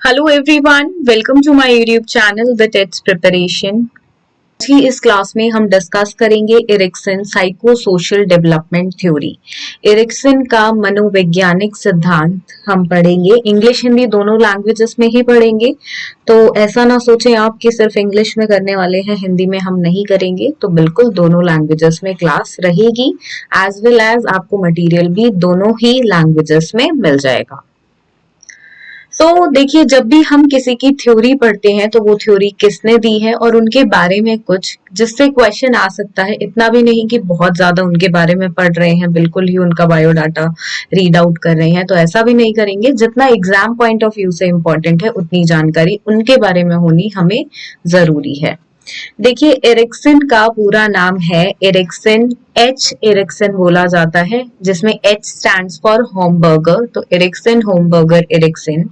Hello everyone, welcome to my YouTube channel The TETS Preparation। आज की इस class में हम डिस्कस करेंगे Erikson psycho social development theory. Erikson का मनोवैज्ञानिक सिद्धांत हम पढ़ेंगे, इंग्लिश हिंदी दोनों लैंग्वेजेस में ही पढ़ेंगे। तो ऐसा ना सोचें आप कि सिर्फ इंग्लिश में करने वाले हैं, हिंदी में हम नहीं करेंगे। तो बिल्कुल दोनों लैंग्वेजेस में क्लास रहेगी, एज वेल एज आपको मटेरियल भी दोनों ही लैंग्वेजेस में मिल जाएगा। देखिए, जब भी हम किसी की थ्योरी पढ़ते हैं तो वो थ्योरी किसने दी है और उनके बारे में कुछ जिससे क्वेश्चन आ सकता है। इतना भी नहीं कि बहुत ज्यादा उनके बारे में पढ़ रहे हैं, बिल्कुल ही उनका बायोडाटा रीड आउट कर रहे हैं, तो ऐसा भी नहीं करेंगे। जितना एग्जाम पॉइंट ऑफ व्यू से इम्पोर्टेंट है उतनी जानकारी उनके बारे में होनी हमें जरूरी है। देखिए, एरिक्सन का पूरा नाम है एरिक्सन, एरिक्सन बोला जाता है, जिसमें एच स्टैंड्स फॉर होमबर्गर। तो एरिक्सन होमबर्गर एरिक्सन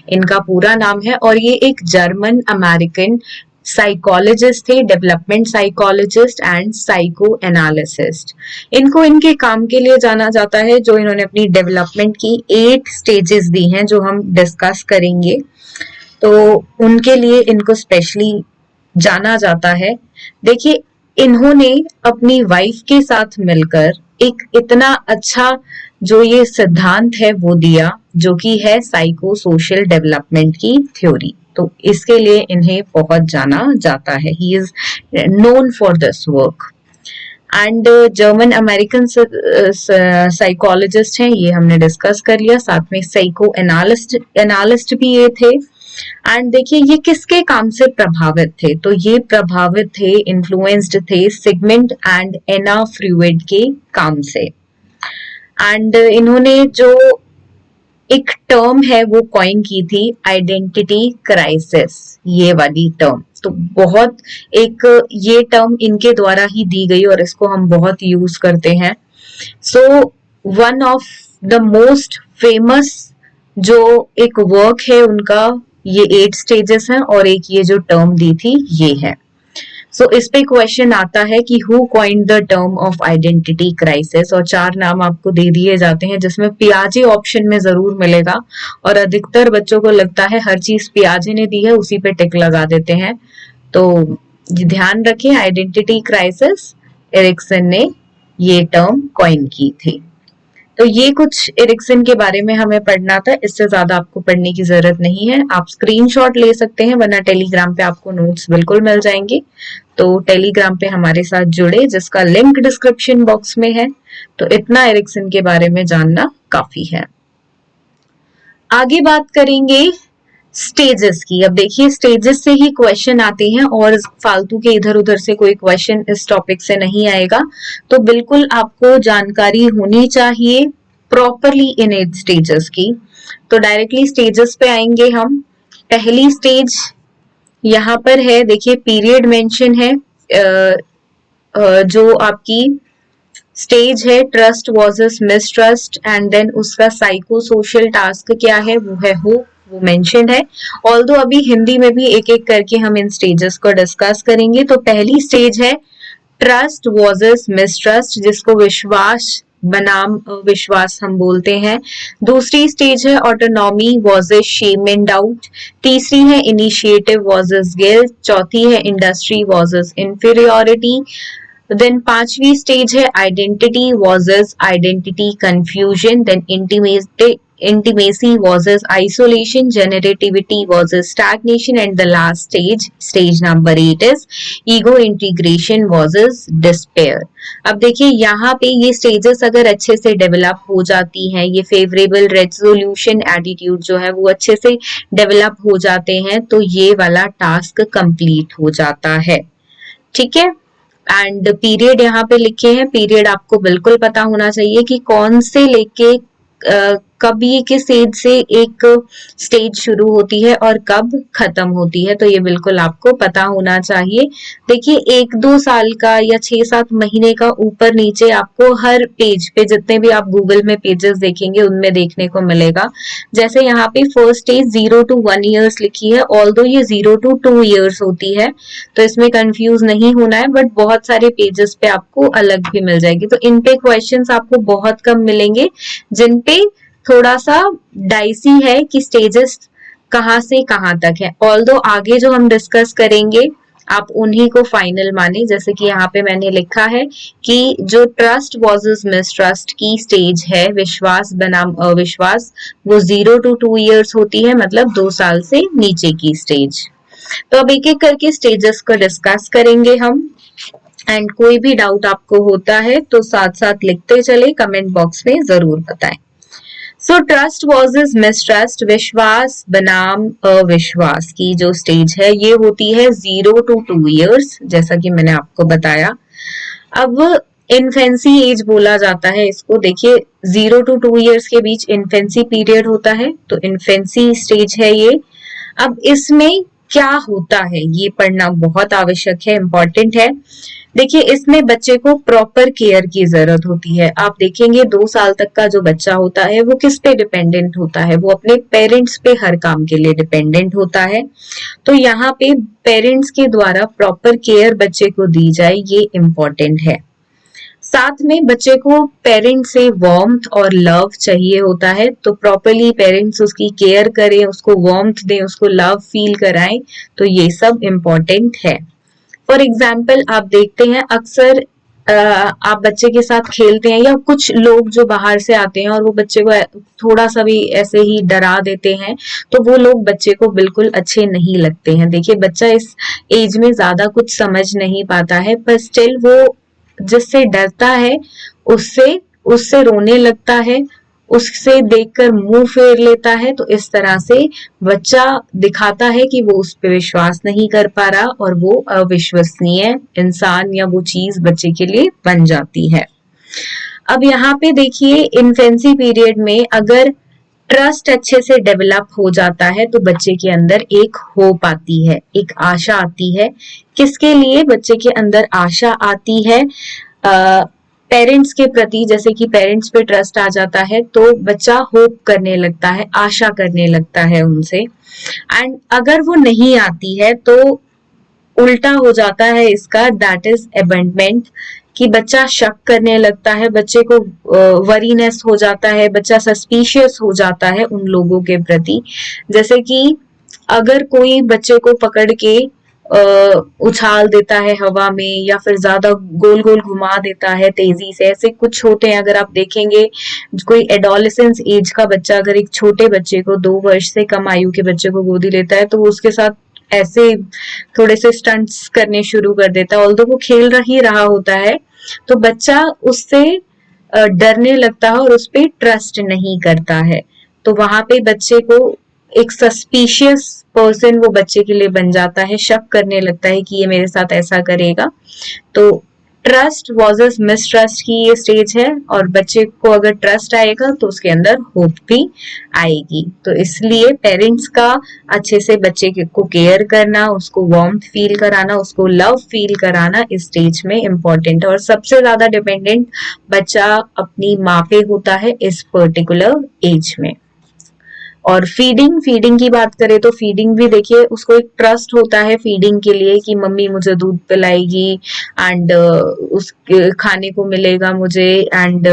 इनका पूरा नाम है और ये एक जर्मन अमेरिकन साइकोलॉजिस्ट थे, development psychologist and psycho analyst. इनको इनके काम के लिए जाना जाता है, जो इन्होंने अपनी डेवलपमेंट की 8 स्टेजेस दी हैं, जो हम डिस्कस करेंगे। तो उनके लिए इनको स्पेशली जाना जाता है। देखिए, इन्होंने अपनी वाइफ के साथ मिलकर एक इतना अच्छा जो ये सिद्धांत है वो दिया, जो कि है साइको सोशल डेवलपमेंट की थ्योरी। तो इसके लिए इन्हें बहुत जाना जाता है। He is known for this work and German American psychologist हैं, ये हमने डिस्कस कर लिया। साथ में साइको एनालिस्ट भी ये थे। एंड देखिए, ये किसके काम से प्रभावित थे? तो ये प्रभावित थे, इन्फ्लुएंस्ड थे सिगमंड एंड एना फ्रूइड के काम से। एंड इन्होंने जो एक टर्म है वो कॉइन की थी, आइडेंटिटी क्राइसिस, ये वाली टर्म। तो बहुत एक ये टर्म इनके द्वारा ही दी गई और इसको हम बहुत यूज करते हैं। So one of the most famous जो एक वर्क है उनका, ये 8 स्टेजेस हैं और एक ये जो टर्म दी थी ये है। सो इस पे क्वेश्चन आता है कि who coined the term of identity crisis, और 4 नाम आपको दे दिए जाते हैं, जिसमें पियाजे ऑप्शन में जरूर मिलेगा और अधिकतर बच्चों को लगता है हर चीज पियाजे ने दी है, उसी पे टिक लगा देते हैं। तो ध्यान रखें, आइडेंटिटी क्राइसिस एरिक्सन ने ये टर्म कॉइन की थी। तो ये कुछ एरिक्सन के बारे में हमें पढ़ना था, इससे ज्यादा आपको पढ़ने की जरूरत नहीं है। आप स्क्रीनशॉट ले सकते हैं, वरना टेलीग्राम पे आपको नोट्स बिल्कुल मिल जाएंगे। तो टेलीग्राम पे हमारे साथ जुड़े, जिसका लिंक डिस्क्रिप्शन बॉक्स में है। तो इतना एरिक्सन के बारे में जानना काफी है। आगे बात करेंगे स्टेजेस की। अब देखिए, स्टेजेस से ही क्वेश्चन आते हैं और फालतू के इधर उधर से कोई क्वेश्चन इस टॉपिक से नहीं आएगा। तो बिल्कुल आपको जानकारी होनी चाहिए प्रॉपरली इन 8 स्टेजेस की। तो डायरेक्टली स्टेजेस पे आएंगे हम। पहली स्टेज यहाँ पर है, देखिए पीरियड मेंशन है। जो आपकी स्टेज है trust versus mistrust, and then उसका साइको सोशल टास्क क्या है वो है होप, वो मेंशन है। ऑल्दो अभी हिंदी में भी एक एक करके हम इन स्टेजेस को डिस्कस करेंगे। तो पहली स्टेज है ट्रस्ट वर्सेस मिसट्रस्ट, जिसको विश्वास बनाम विश्वास हम बोलते हैं। दूसरी स्टेज है autonomy versus shame and doubt. तीसरी है इनिशिएटिव वर्सेस गिल्ट। चौथी है इंडस्ट्री वर्सेस इंफीरियोरिटी। देन 5वीं स्टेज है identity versus identity confusion. Then intimacy versus isolation, generativity versus stagnation, and the last stage number 8 is ego integration versus despair। अब देखिए, यहाँ पे ये स्टेजेस अगर अच्छे से डेवलप हो जाती हैं, ये फेवरेबल रेजोल्यूशन एटीट्यूड जो है वो अच्छे से डेवलप हो जाते हैं, तो ये वाला टास्क कंप्लीट हो जाता है। ठीक है। एंड पीरियड यहाँ पे लिखे हैं। पीरियड आपको बिल्कुल पता होना चाहिए कि कौन से लेके कब ये किस एज से एक स्टेज शुरू होती है और कब खत्म होती है, तो ये बिल्कुल आपको पता होना चाहिए। देखिए, 1-2 साल का या 6-7 महीने का ऊपर नीचे आपको हर पेज पे, जितने भी आप गूगल में पेजेस देखेंगे उनमें देखने को मिलेगा। जैसे यहाँ पे फर्स्ट स्टेज 0 to 1 years लिखी है, ऑल्दो ये 0 to 2 years होती है, तो इसमें कंफ्यूज नहीं होना है। बट बहुत सारे पेजेस पे आपको अलग भी मिल जाएगी। तो इन पे क्वेश्चंस आपको बहुत कम मिलेंगे, जिन पे थोड़ा सा डाइसी है कि स्टेजेस कहाँ से कहाँ तक है। ऑल्दो आगे जो हम डिस्कस करेंगे आप उन्हीं को फाइनल माने, जैसे कि यहाँ पे मैंने लिखा है कि जो ट्रस्ट वर्सेस मिसट्रस्ट की स्टेज है, विश्वास बनाम अविश्वास, वो 0 to 2 years होती है, मतलब 2 साल से नीचे की स्टेज। तो अब एक एक करके स्टेजेस को डिस्कस करेंगे हम, एंड कोई भी डाउट आपको होता है तो साथ साथ लिखते चले, कमेंट बॉक्स में जरूर बताएं। सो ट्रस्ट वर्सेस मिसट्रस्ट, विश्वास बनाम अविश्वास की जो स्टेज है ये होती है 0 to 2 years, जैसा कि मैंने आपको बताया। अब इन्फेंसी एज बोला जाता है इसको। देखिए 0 to 2 years के बीच इन्फेंसी पीरियड होता है, तो इन्फेंसी स्टेज है ये। अब इसमें क्या होता है ये पढ़ना बहुत आवश्यक है, इम्पोर्टेंट है। देखिए इसमें बच्चे को प्रॉपर केयर की जरूरत होती है। आप देखेंगे 2 साल तक का जो बच्चा होता है वो किस पे डिपेंडेंट होता है, वो अपने पेरेंट्स पे हर काम के लिए डिपेंडेंट होता है। तो यहाँ पे पेरेंट्स के द्वारा प्रॉपर केयर बच्चे को दी जाए, ये इम्पोर्टेंट है। साथ में बच्चे को पेरेंट्स से वार्मथ और लव चाहिए होता है, तो प्रॉपरली पेरेंट्स उसकी केयर करें, उसको वार्मथ दें, उसको लव फील कराएं, तो ये सब इम्पोर्टेंट है। फॉर एग्जाम्पल आप देखते हैं अक्सर आप बच्चे के साथ खेलते हैं, या कुछ लोग जो बाहर से आते हैं और वो बच्चे को थोड़ा सा भी ऐसे ही डरा देते हैं, तो वो लोग बच्चे को बिल्कुल अच्छे नहीं लगते हैं। देखिए बच्चा इस एज में ज्यादा कुछ समझ नहीं पाता है, पर स्टिल वो जिससे डरता है उससे उससे रोने लगता है, उससे देखकर मुंह फेर लेता है। तो इस तरह से बच्चा दिखाता है कि वो उस पर विश्वास नहीं कर पा रहा, और वो अविश्वसनीय इंसान या वो चीज बच्चे के लिए बन जाती है। अब यहाँ पे देखिए इन्फेंसी पीरियड में अगर ट्रस्ट अच्छे से डेवलप हो जाता है तो बच्चे के अंदर एक होप आती है, एक आशा आती है। किसके लिए बच्चे के अंदर आशा आती है? पेरेंट्स के प्रति। जैसे कि पेरेंट्स पे ट्रस्ट आ जाता है तो बच्चा होप करने लगता है, आशा करने लगता है उनसे। एंड अगर वो नहीं आती है तो उल्टा हो जाता है इसका, दैट इज अबेंडमेंट, कि बच्चा शक करने लगता है, बच्चे को वरीनेस हो जाता है, बच्चा सस्पिशियस हो जाता है उन लोगों के प्रति। जैसे कि अगर कोई बच्चे को पकड़ के उछाल देता है हवा में, या फिर ज्यादा गोल गोल घुमा देता है तेजी से, ऐसे कुछ होते हैं। अगर आप देखेंगे कोई एडोलेसेंस एज का बच्चा अगर एक छोटे बच्चे को, 2 वर्ष से कम आयु के बच्चे को गोदी लेता है, तो वो उसके साथ ऐसे थोड़े से स्टंट्स करने शुरू कर देता है, ऑल्दो वो खेल ही रहा होता है, तो बच्चा उससे डरने लगता है और उस पर ट्रस्ट नहीं करता है। तो वहां पे बच्चे को एक सस्पिशियस पर्सन वो बच्चे के लिए बन जाता है, शक करने लगता है कि ये मेरे साथ ऐसा करेगा। तो ट्रस्ट वर्सेस मिसट्रस्ट की ये स्टेज है, और बच्चे को अगर ट्रस्ट आएगा तो उसके अंदर होप भी आएगी। तो इसलिए पेरेंट्स का अच्छे से बच्चे को केयर करना, उसको वार्मथ फील कराना, उसको लव फील कराना इस स्टेज में इम्पोर्टेंट है। और सबसे ज्यादा डिपेंडेंट बच्चा अपनी माँ पे होता है इस पर्टिकुलर एज में। और फीडिंग की बात करें तो फीडिंग भी देखिए उसको एक ट्रस्ट होता है फीडिंग के लिए, कि मम्मी मुझे दूध पिलाएगी, एंड उस खाने को मिलेगा मुझे, एंड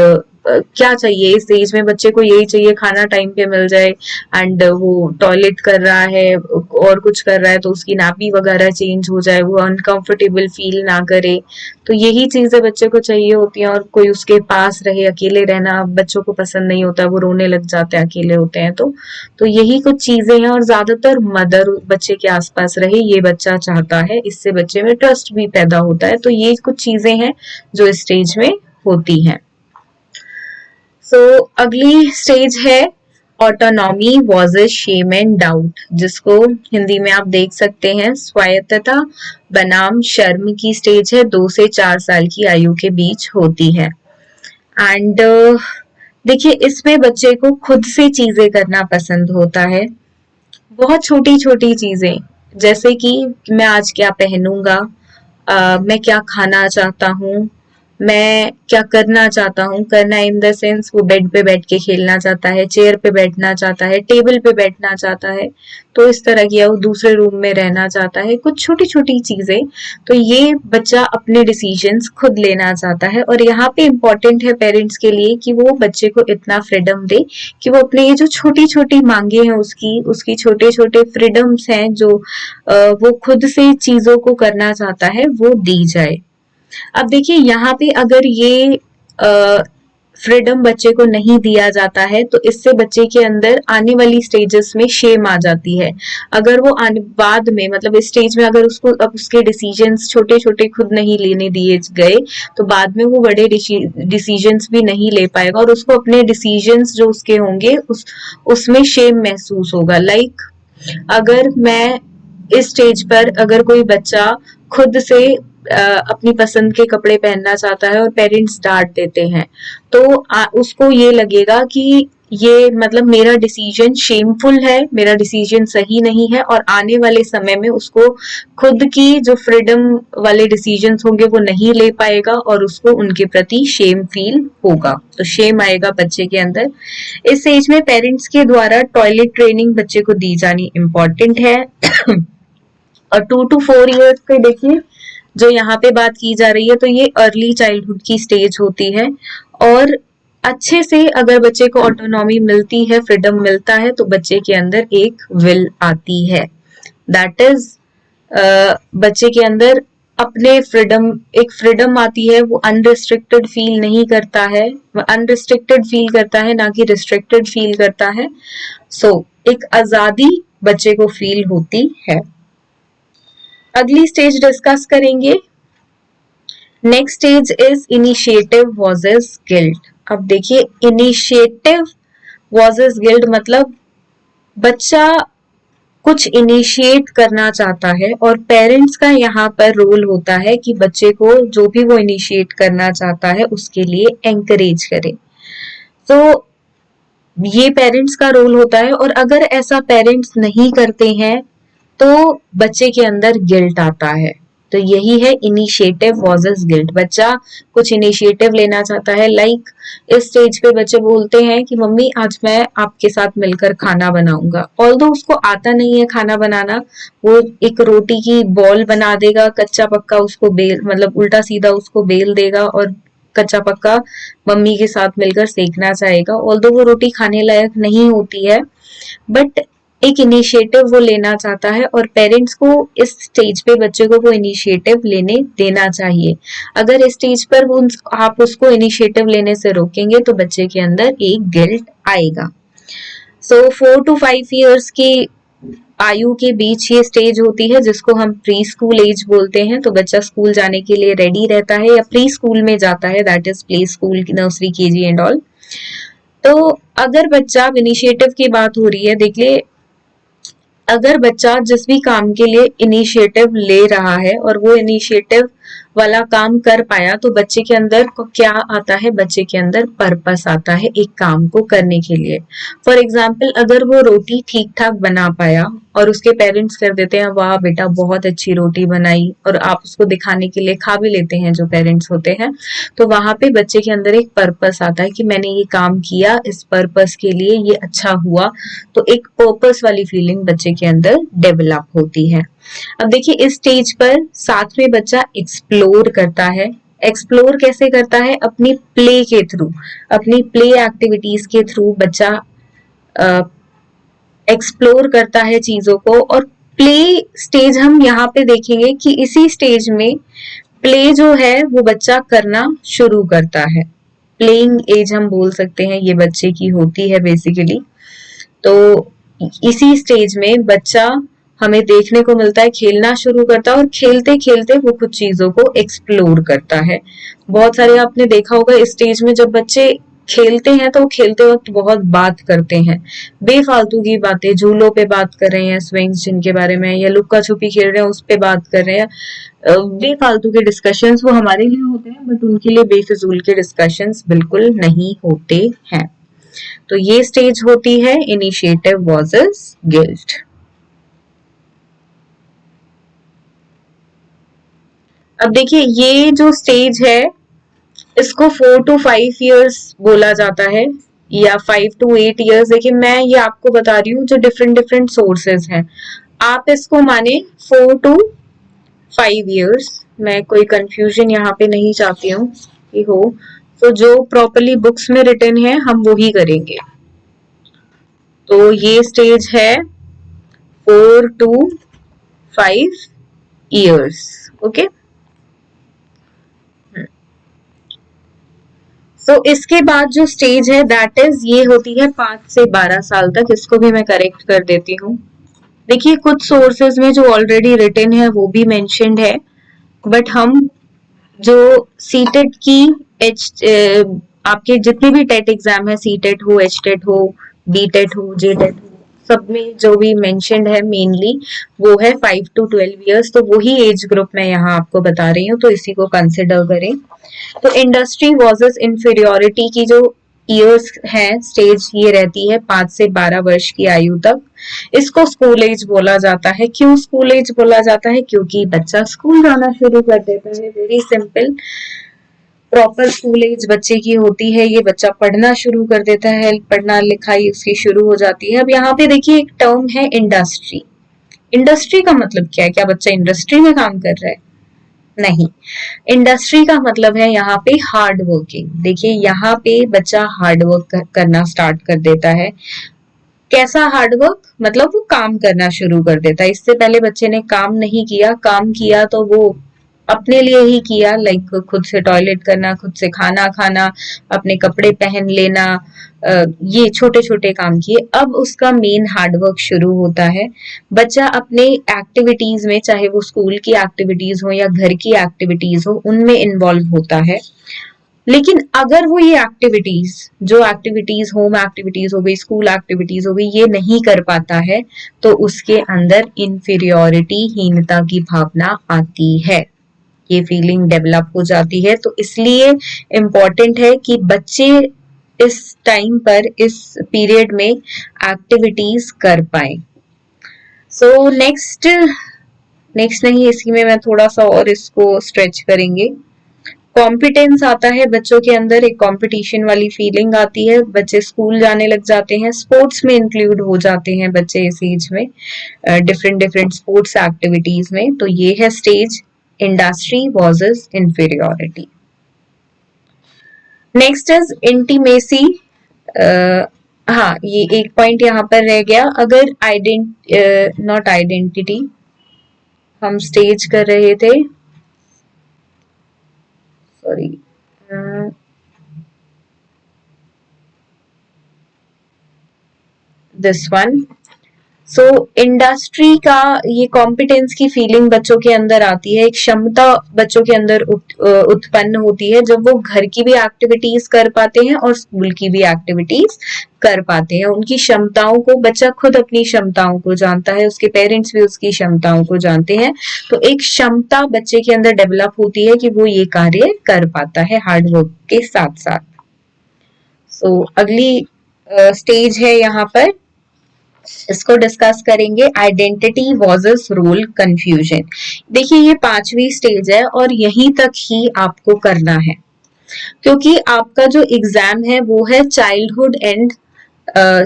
क्या चाहिए इस एज में बच्चे को, यही चाहिए खाना टाइम पे मिल जाए, एंड वो टॉयलेट कर रहा है और कुछ कर रहा है तो उसकी नापी वगैरह चेंज हो जाए, वो अनकंफर्टेबल फील ना करे। तो यही चीजें बच्चे को चाहिए होती हैं, और कोई उसके पास रहे। अकेले रहना बच्चों को पसंद नहीं होता, वो रोने लग जाते हैं अकेले होते हैं। तो यही कुछ चीजें हैं, और ज्यादातर मदर बच्चे के आसपास रहे ये बच्चा चाहता है, इससे बच्चे में ट्रस्ट भी पैदा होता है। तो ये कुछ चीजें हैं जो इस स्टेज में होती हैं। सो अगली स्टेज है autonomy versus shame and doubt, जिसको हिंदी में आप देख सकते हैं स्वायत्तता बनाम शर्म की स्टेज है। 2 से 4 साल की आयु के बीच होती है। एंड देखिए इसमें बच्चे को खुद से चीजें करना पसंद होता है, बहुत छोटी छोटी चीजें, जैसे कि मैं आज क्या पहनूंगा, मैं क्या खाना चाहता हूँ, मैं क्या करना चाहता हूँ, करना इन द सेंस वो बेड पे बैठ के खेलना चाहता है, चेयर पे बैठना चाहता है, टेबल पे बैठना चाहता है, तो इस तरह की, या वो दूसरे रूम में रहना चाहता है, कुछ छोटी छोटी चीजें। तो ये बच्चा अपने डिसीजंस खुद लेना चाहता है, और यहाँ पे इम्पोर्टेंट है पेरेंट्स के लिए कि वो बच्चे को इतना फ्रीडम दे कि वो अपने ये जो छोटी छोटी मांगे हैं उसकी उसकी छोटे छोटे फ्रीडम्स हैं जो वो खुद से चीजों को करना चाहता है वो दी जाए। अब देखिए यहाँ पे अगर ये फ्रीडम बच्चे को नहीं दिया जाता है तो इससे बच्चे के अंदर आने वाली स्टेजेस में शेम आ जाती है। अगर वो बाद में, मतलब इस स्टेज में अगर उसको अब उसके डिसीजंस छोटे छोटे खुद नहीं लेने दिए गए तो बाद में वो बड़े डिसीजंस भी नहीं ले पाएगा, और उसको अपने डिसीजंस जो उसके होंगे उसमें शेम महसूस होगा। लाइक अगर मैं इस स्टेज पर, अगर कोई बच्चा खुद से अपनी पसंद के कपड़े पहनना चाहता है और पेरेंट्स डांट देते हैं, तो उसको ये लगेगा कि ये मतलब मेरा डिसीजन शेमफुल है, मेरा डिसीजन सही नहीं है, और आने वाले समय में उसको खुद की जो फ्रीडम वाले डिसीजंस होंगे वो नहीं ले पाएगा और उसको उनके प्रति शेम फील होगा, तो शेम आएगा बच्चे के अंदर। इस एज में पेरेंट्स के द्वारा टॉयलेट ट्रेनिंग बच्चे को दी जानी इम्पोर्टेंट है। और 2 to 4 इयर्स पे देखिए जो यहाँ पे बात की जा रही है, तो ये अर्ली चाइल्डहुड की स्टेज होती है, और अच्छे से अगर बच्चे को ऑटोनॉमी मिलती है, फ्रीडम मिलता है, तो बच्चे के अंदर एक विल आती है। दैट इज बच्चे के अंदर अपने फ्रीडम, एक फ्रीडम आती है, वो अनरिस्ट्रिक्टेड फील नहीं करता है, अनरिस्ट्रिक्टेड फील करता है, ना कि रिस्ट्रिक्टेड फील करता है। सो एक आजादी बच्चे को फील होती है। अगली स्टेज डिस्कस करेंगे। Next stage is initiative versus guilt. अब देखिए इनिशिएटिव वर्सेस गिल्ट मतलब बच्चा कुछ इनिशिएट करना चाहता है और पेरेंट्स का यहाँ पर रोल होता है कि बच्चे को जो भी वो इनिशिएट करना चाहता है उसके लिए एंकरेज करे। तो ये पेरेंट्स का रोल होता है, और अगर ऐसा पेरेंट्स नहीं करते हैं तो बच्चे के अंदर गिल्ट आता है। तो यही है इनिशिएटिव वर्सेस गिल्ट। बच्चा कुछ इनिशिएटिव लेना चाहता है, लाइक इस स्टेज पे बच्चे बोलते हैं कि मम्मी आज मैं आपके साथ मिलकर खाना बनाऊंगा, ऑल्दो उसको आता नहीं है खाना बनाना, वो एक रोटी की बॉल बना देगा, कच्चा पक्का उसको बेल, मतलब उल्टा सीधा उसको बेल देगा और कच्चा पक्का मम्मी के साथ मिलकर सेकना चाहेगा, ऑल्दो वो रोटी खाने लायक नहीं होती है, बट एक इनिशिएटिव वो लेना चाहता है, और पेरेंट्स को इस स्टेज पे बच्चे को वो इनिशिएटिव लेने देना चाहिए। अगर इस स्टेज पर वो आप उसको इनिशिएटिव लेने से रोकेंगे तो बच्चे के अंदर एक गिल्ट आएगा। सो 4 to 5 इयर्स की आयु के बीच ये स्टेज होती है जिसको हम प्री स्कूल एज बोलते हैं। तो बच्चा स्कूल जाने के लिए रेडी रहता है या प्री स्कूल में जाता है, that is play school, nursery, KG and all. तो अगर बच्चा, इनिशिएटिव की बात हो रही है, देख ले अगर बच्चा जिस भी काम के लिए इनिशिएटिव ले रहा है और वो इनिशिएटिव वाला काम कर पाया तो बच्चे के अंदर क्या आता है, बच्चे के अंदर पर्पस आता है एक काम को करने के लिए। फॉर एग्जाम्पल अगर वो रोटी ठीक ठाक बना पाया और उसके पेरेंट्स कर देते हैं वाह बेटा बहुत अच्छी रोटी बनाई, और आप उसको दिखाने के लिए खा भी लेते हैं जो पेरेंट्स होते हैं, तो वहां पे बच्चे के अंदर एक पर्पस आता है कि मैंने ये काम किया इस पर्पस के लिए, ये अच्छा हुआ, तो एक पर्पस वाली फीलिंग बच्चे के अंदर डेवलप होती है। अब देखिए इस स्टेज पर साथ में बच्चा एक्सप्लोर करता है। एक्सप्लोर कैसे करता है? अपनी प्ले के थ्रू, अपनी प्ले एक्टिविटीज के थ्रू बच्चा एक्सप्लोर करता है चीजों को। और प्ले स्टेज हम यहाँ पे देखेंगे कि इसी स्टेज में प्ले जो है वो बच्चा करना शुरू करता है। प्लेइंग एज हम बोल सकते हैं ये बच्चे की होती है बेसिकली। तो इसी स्टेज में बच्चा हमें देखने को मिलता है खेलना शुरू करता है, और खेलते खेलते वो कुछ चीजों को एक्सप्लोर करता है। बहुत सारे आपने देखा होगा इस स्टेज में जब बच्चे खेलते हैं तो खेलते वक्त बहुत बात करते हैं, बेफालतू की बातें, झूलों पे बात कर रहे हैं, स्विंग्स जिनके बारे में, या लुक्का छुपी खेल रहे हैं उस पे बात कर रहे हैं। बेफालतू के डिस्कशंस वो हमारे लिए होते हैं बट उनके लिए बेफिजूल के डिस्कशंस बिल्कुल नहीं होते हैं। तो ये स्टेज होती है इनिशिएटिव वर्सेस गिल्ट। अब देखिए ये जो स्टेज है इसको 4 to 5 years बोला जाता है या 5 to 8 years। देखिए मैं ये आपको बता रही हूँ जो डिफरेंट डिफरेंट सोर्सेज हैं, आप इसको माने 4 to 5 years। मैं कोई कंफ्यूजन यहाँ पे नहीं चाहती हूँ कि हो, तो जो प्रॉपरली बुक्स में रिटन है हम वो ही करेंगे। तो ये स्टेज है 4 to 5 years। ओके, तो इसके बाद जो स्टेज है दैट इज ये होती है 5 से 12 साल तक। इसको भी मैं करेक्ट कर देती हूँ। देखिए कुछ सोर्सेज में जो ऑलरेडी रिटन है वो भी मेंशन्ड है, बट हम जो सीटेट की आपके जितने भी टेट एग्जाम है, सीटेट हो, एचटेट हो, बीटेट हो, जेटेट हो, सब में जो भी मेंशन्ड है मेनली वो है 5 to 12 years। तो वही एज ग्रुप मैं यहाँ आपको बता रही हूँ, तो इसी को कंसिडर करें। तो इंडस्ट्री वर्सेस इंफीरियोरिटी की जो ईयर्स है, स्टेज ये रहती है 5 से 12 वर्ष की आयु तक। इसको स्कूल एज बोला जाता है। क्यों स्कूल एज बोला जाता है? क्योंकि बच्चा स्कूल जाना शुरू कर देता है। Very simple, proper school age बच्चे की होती है, ये बच्चा पढ़ना शुरू कर देता है, पढ़ना लिखाई उसकी शुरू हो जाती है। अब यहाँ पे देखिए एक टर्म है इंडस्ट्री। इंडस्ट्री का मतलब क्या है? क्या बच्चा इंडस्ट्री में काम कर रहा है? नहीं, इंडस्ट्री का मतलब है यहाँ पे हार्ड वर्किंग। देखिए यहाँ पे बच्चा हार्ड वर्क करना स्टार्ट कर देता है। कैसा हार्ड वर्क? मतलब वो काम करना शुरू कर देता है। इससे पहले बच्चे ने काम नहीं किया, काम किया तो वो अपने लिए ही किया, लाइक खुद से टॉयलेट करना, खुद से खाना खाना, अपने कपड़े पहन लेना, ये छोटे छोटे काम किए। अब उसका मेन हार्डवर्क शुरू होता है। बच्चा अपने एक्टिविटीज में, चाहे वो स्कूल की एक्टिविटीज हो या घर की एक्टिविटीज हो, उनमें इन्वॉल्व होता है। लेकिन अगर वो ये एक्टिविटीज, जो एक्टिविटीज होम एक्टिविटीज हो गई, स्कूल एक्टिविटीज हो गई, ये नहीं कर पाता है तो उसके अंदर इंफीरियोरिटी, हीनता की भावना आती है। ये फीलिंग डेवलप हो जाती है। तो इसलिए इम्पोर्टेंट है कि बच्चे इस टाइम पर, इस पीरियड में एक्टिविटीज कर पाए। सो नेक्स्ट नहीं, इसी में मैं थोड़ा सा और इसको स्ट्रेच करेंगे। कॉम्पिटेंस आता है बच्चों के अंदर, एक कंपटीशन वाली फीलिंग आती है, बच्चे स्कूल जाने लग जाते हैं, स्पोर्ट्स में इंक्लूड हो जाते हैं बच्चे इस एज में, डिफरेंट डिफरेंट स्पोर्ट्स एक्टिविटीज में। तो ये है stage industry versus inferiority. Next is intimacy. हाँ, ये एक पॉइंट यहाँ पर रह गया। अगर नॉट आइडेंटिटी, हम स्टेज कर रहे थे, sorry, this one. So industry का ये कॉम्पिटेंस की फीलिंग बच्चों के अंदर आती है, एक क्षमता बच्चों के अंदर उत्पन्न होती है जब वो घर की भी एक्टिविटीज कर पाते हैं और स्कूल की भी एक्टिविटीज कर पाते हैं। उनकी क्षमताओं को, बच्चा खुद अपनी क्षमताओं को जानता है, उसके पेरेंट्स भी उसकी क्षमताओं को जानते हैं। तो एक क्षमता बच्चे के अंदर डेवलप होती है कि वो ये कार्य कर पाता है हार्डवर्क के साथ साथ। सो अगली स्टेज है यहाँ पर, इसको डिस्कस करेंगे, आइडेंटिटी वर्सेस रोल कंफ्यूजन। देखिए ये 5वीं स्टेज है और यहीं तक ही आपको करना है, क्योंकि आपका जो एग्जाम है वो है चाइल्डहुड एंड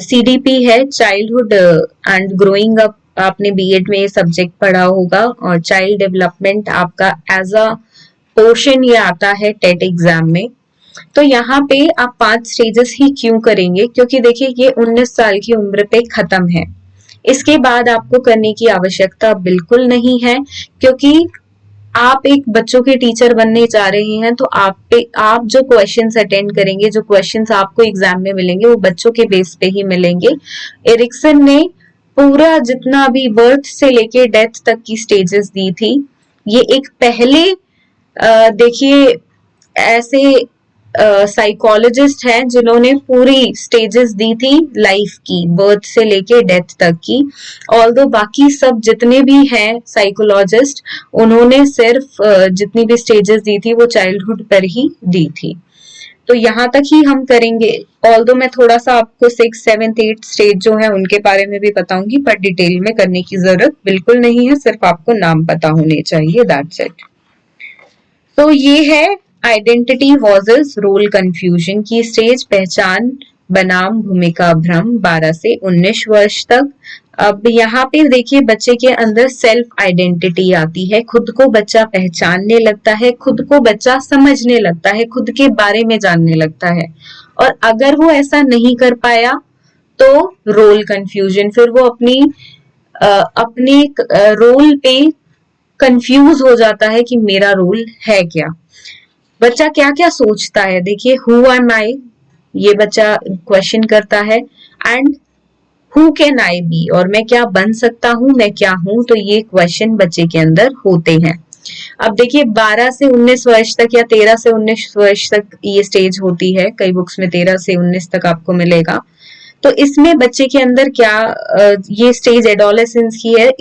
सीडीपी है, चाइल्डहुड एंड ग्रोइंग अप। आपने बीएड में ये सब्जेक्ट पढ़ा होगा, और चाइल्ड डेवलपमेंट आपका एज अ पोर्शन ये आता है टेट एग्जाम में। तो यहाँ पे आप 5 स्टेजेस ही क्यों करेंगे? क्योंकि देखिए ये 19 साल की उम्र पे खत्म है। इसके बाद आपको करने की आवश्यकता बिल्कुल नहीं है, क्योंकि आप एक बच्चों के टीचर बनने जा रहे हैं। तो आप जो क्वेश्चंस अटेंड करेंगे, जो क्वेश्चंस आपको एग्जाम में मिलेंगे, वो बच्चों के बेस पे ही मिलेंगे। एरिक्सन ने पूरा जितना भी बर्थ से लेके डेथ तक की स्टेजेस दी थी, ये एक पहले देखिए ऐसे साइकोलॉजिस्ट हैं जिन्होंने पूरी स्टेजेस दी थी लाइफ की, बर्थ से लेके डेथ तक की। ऑल्दो बाकी सब जितने भी हैं साइकोलॉजिस्ट, उन्होंने सिर्फ जितनी भी स्टेजेस दी थी वो चाइल्डहुड पर ही दी थी। तो यहाँ तक ही हम करेंगे। ऑल्दो मैं थोड़ा सा आपको 6, 7, 8 स्टेज जो है उनके बारे में भी बताऊंगी, पर डिटेल में करने की जरूरत बिल्कुल नहीं है, सिर्फ आपको नाम पता होने चाहिए, दैट्स इट। तो ये है identity was is role confusion की स्टेज, पहचान बनाम भूमिका भ्रम 12 से 19 वर्ष तक। अब यहाँ पे देखिए बच्चे के अंदर सेल्फ आइडेंटिटी आती है, खुद को बच्चा पहचानने लगता है, खुद को बच्चा समझने लगता है, खुद के बारे में जानने लगता है। और अगर वो ऐसा नहीं कर पाया तो रोल कंफ्यूजन, फिर वो अपने रोल पे कंफ्यूज हो जाता है कि मेरा रोल है क्या। बच्चा क्या क्या सोचता है, देखिए हु एम आई, ये बच्चा क्वेश्चन करता है, and who can I be, और मैं क्या बन सकता हूँ, मैं क्या हूं, तो ये क्वेश्चन बच्चे के अंदर होते हैं। अब देखिए 12 से 19 वर्ष तक या 13 से 19 वर्ष तक ये स्टेज होती है, कई बुक्स में 13 से 19 तक आपको मिलेगा। तो इसमें बच्चे के अंदर क्या ये स्टेज एडोलेसेंस की है,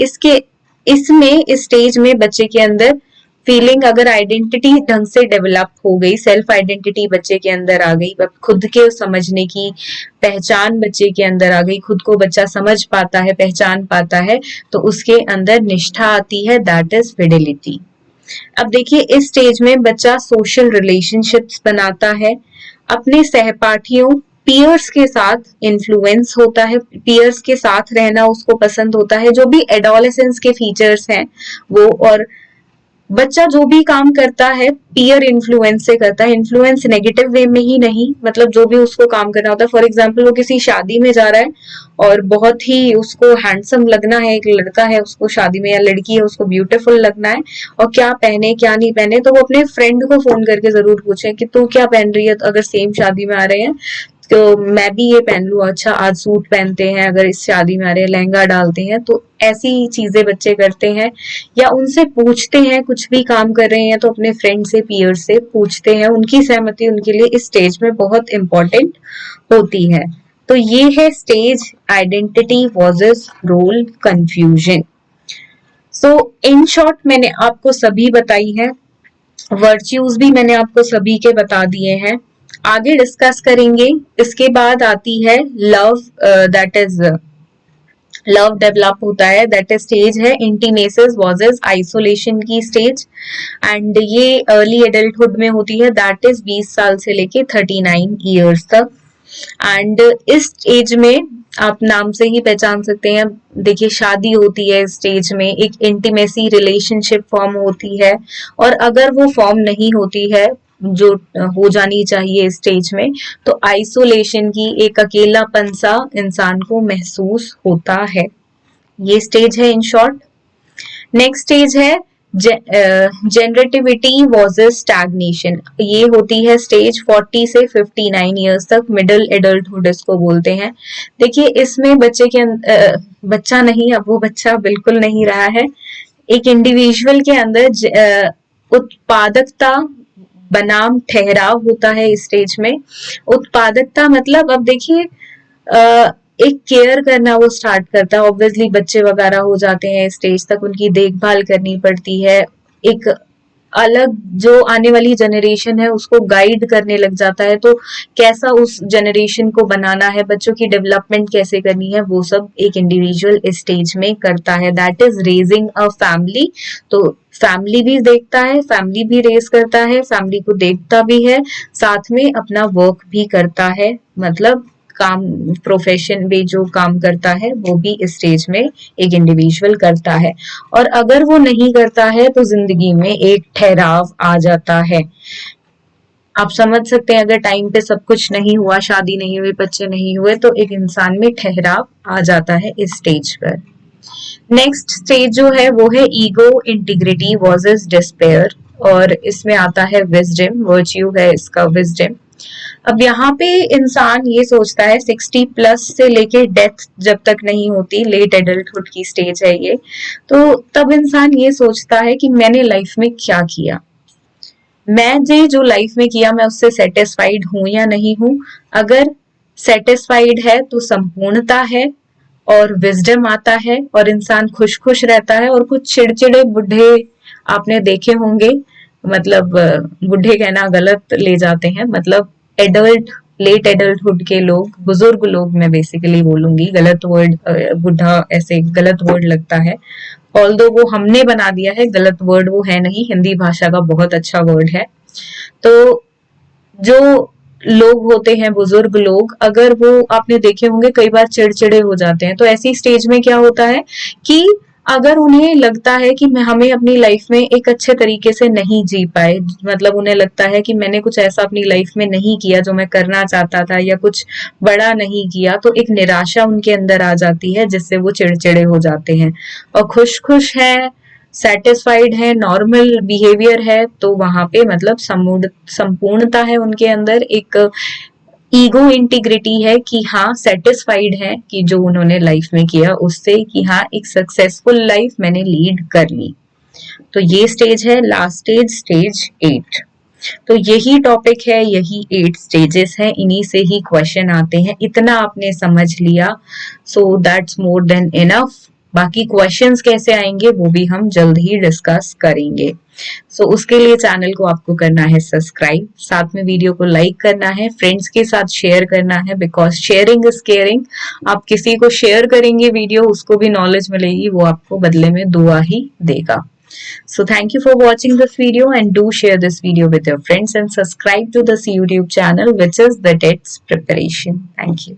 इसमें इस स्टेज में बच्चे के अंदर फीलिंग, अगर आइडेंटिटी ढंग से डेवलप हो गई, सेल्फ आइडेंटिटी बच्चे के अंदर आ गई, खुद के समझने की पहचान बच्चे के अंदर आ गई, खुद को बच्चा समझ पाता है, पहचान पाता है, तो उसके अंदर निष्ठा आती है, दैट इज फिडेलिटी। अब देखिए इस स्टेज में बच्चा सोशल रिलेशनशिप्स बनाता है, अपने सहपाठियों पीयर्स के साथ इन्फ्लुएंस होता है, पीयर्स के साथ रहना उसको पसंद होता है, जो भी एडोलेसेंस के फीचर्स हैं वो। और बच्चा जो भी काम करता है पीयर इन्फ्लुएंस से करता है, इन्फ्लुएंस नेगेटिव वे में ही नहीं, मतलब जो भी उसको काम करना होता है, फॉर एग्जाम्पल वो किसी शादी में जा रहा है और बहुत ही उसको हैंडसम लगना है, एक लड़का है उसको शादी में, या लड़की है उसको ब्यूटीफुल लगना है, और क्या पहने क्या नहीं पहने, तो वो अपने फ्रेंड को फोन करके जरूर पूछे कि तू क्या पहन रही है, तो अगर सेम शादी में आ रहे हैं तो मैं भी ये पहन लूं, अच्छा आज सूट पहनते हैं, अगर इस शादी में आ रहे हैं लहंगा डालते हैं, तो ऐसी चीजें बच्चे करते हैं। या उनसे पूछते हैं, कुछ भी काम कर रहे हैं तो अपने फ्रेंड से, पीयर से पूछते हैं, उनकी सहमति उनके लिए इस स्टेज में बहुत इंपॉर्टेंट होती है। तो ये है stage identity versus role confusion. So in short मैंने आपको सभी बताई है, वर्च्यूज भी मैंने आपको सभी के बता दिए हैं, आगे डिस्कस करेंगे। इसके बाद आती है love, that is love develop होता है, दैट इज स्टेज है इंटीमेसिस वर्सेस आइसोलेशन की स्टेज, एंड ये अर्ली एडल्टहुड में होती है, दैट इज 20 साल से लेके 39 ईयर्स तक। एंड इस एज में आप नाम से ही पहचान सकते हैं, देखिए शादी होती है इस स्टेज में, एक इंटीमेसी रिलेशनशिप फॉर्म होती है, और अगर वो फॉर्म नहीं होती है जो हो जानी चाहिए इस स्टेज में, तो आइसोलेशन की, एक अकेलापन सा इंसान को महसूस होता है। ये स्टेज है इन शॉर्ट। नेक्स्ट स्टेज है जनरेटिविटी वर्सेस स्टैग्नेशन, ये होती है स्टेज 40 से 59 इयर्स तक, मिडिल एडल्टहुड इसको बोलते हैं। देखिए इसमें बच्चे के बच्चा नहीं, अब वो बच्चा बिल्कुल नहीं रहा है, एक इंडिविजुअल के अंदर उत्पादकता बनाम ठहराव होता है इस स्टेज में। उत्पादकता मतलब, अब देखिए एक केयर करना वो स्टार्ट करता है, ऑब्वियसली बच्चे वगैरह हो जाते हैं स्टेज तक, उनकी देखभाल करनी पड़ती है, एक अलग जो आने वाली जनरेशन है उसको गाइड करने लग जाता है, तो कैसा उस जनरेशन को बनाना है, बच्चों की डेवलपमेंट कैसे करनी है, वो सब एक इंडिविजुअल इस स्टेज में करता है, that is raising a family. तो फैमिली भी देखता है, फैमिली भी रेज करता है, फैमिली को देखता भी है, साथ में अपना वर्क भी करता है, मतलब काम, प्रोफेशन में जो काम करता है वो भी इस स्टेज में एक इंडिविजुअल करता है। और अगर वो नहीं करता है तो जिंदगी में एक ठहराव आ जाता है। आप समझ सकते हैं, अगर टाइम पे सब कुछ नहीं हुआ, शादी नहीं हुई, बच्चे नहीं हुए, तो एक इंसान में ठहराव आ जाता है इस स्टेज पर। नेक्स्ट स्टेज जो है वो है ईगो इंटीग्रिटी वर्सेस डिस्पेयर, और इसमें आता है विजडम, वर्च्यू है इसका विजडम। अब यहाँ पे इंसान ये सोचता है 60 प्लस से लेके डेथ जब तक नहीं होती, लेट एडल्टहुड की स्टेज है ये, तो तब इंसान ये सोचता है कि मैंने लाइफ में क्या किया, मैं जो लाइफ में किया मैं उससे सेटिस्फाइड हूं या नहीं हूं। अगर सेटिस्फाइड है तो संपूर्णता है और विजडम आता है, और इंसान खुश खुश रहता है। और कुछ चिड़चिड़े बुढ़े आपने देखे होंगे, मतलब बुढ़े कहना गलत ले जाते हैं, मतलब एडल्ट, लेट एडल्टहुड के लोग, बुजुर्ग लोग मैं बेसिकली बोलूंगी, गलत वर्ड बुढ़ा ऐसे गलत वर्ड लगता है, ऑल्दो वो हमने बना दिया है, गलत वर्ड वो है नहीं, हिंदी भाषा का बहुत अच्छा वर्ड है। तो जो लोग होते हैं, बुजुर्ग लोग, अगर वो आपने देखे होंगे कई बार चिड़चिड़े हो जाते हैं, तो ऐसी स्टेज में क्या होता है कि अगर उन्हें लगता है कि हमें अपनी लाइफ में एक अच्छे तरीके से नहीं जी पाए, मतलब उन्हें लगता है कि मैंने कुछ ऐसा अपनी लाइफ में नहीं किया जो मैं करना चाहता था, या कुछ बड़ा नहीं किया, तो एक निराशा उनके अंदर आ जाती है जिससे वो चिड़चिड़े हो जाते हैं। और खुश खुश है, सेटिस्फाइड है, नॉर्मल बिहेवियर है, तो वहां पे मतलब संपूर्णता है उनके अंदर, एक ईगो इंटीग्रिटी है कि हाँ सेटिस्फाइड है कि जो उन्होंने लाइफ में किया उससे, कि हाँ एक सक्सेसफुल लाइफ मैंने लीड कर ली। तो ये स्टेज है लास्ट स्टेज, स्टेज 8। तो यही टॉपिक है, यही 8 स्टेजेस हैं, इन्हीं से ही क्वेश्चन आते हैं। इतना आपने समझ लिया, so that's more than enough. बाकी क्वेश्चंस कैसे आएंगे वो भी हम जल्द ही डिस्कस करेंगे। सो उसके लिए चैनल को आपको करना है सब्सक्राइब, साथ में वीडियो को लाइक करना है, फ्रेंड्स के साथ शेयर करना है, बिकॉज शेयरिंग इज केयरिंग। आप किसी को शेयर करेंगे वीडियो, उसको भी नॉलेज मिलेगी, वो आपको बदले में दुआ ही देगा। So thank you for watching this video, and do share this video with your friends and subscribe to this YouTube channel, which is the TETS preparation. Thank you.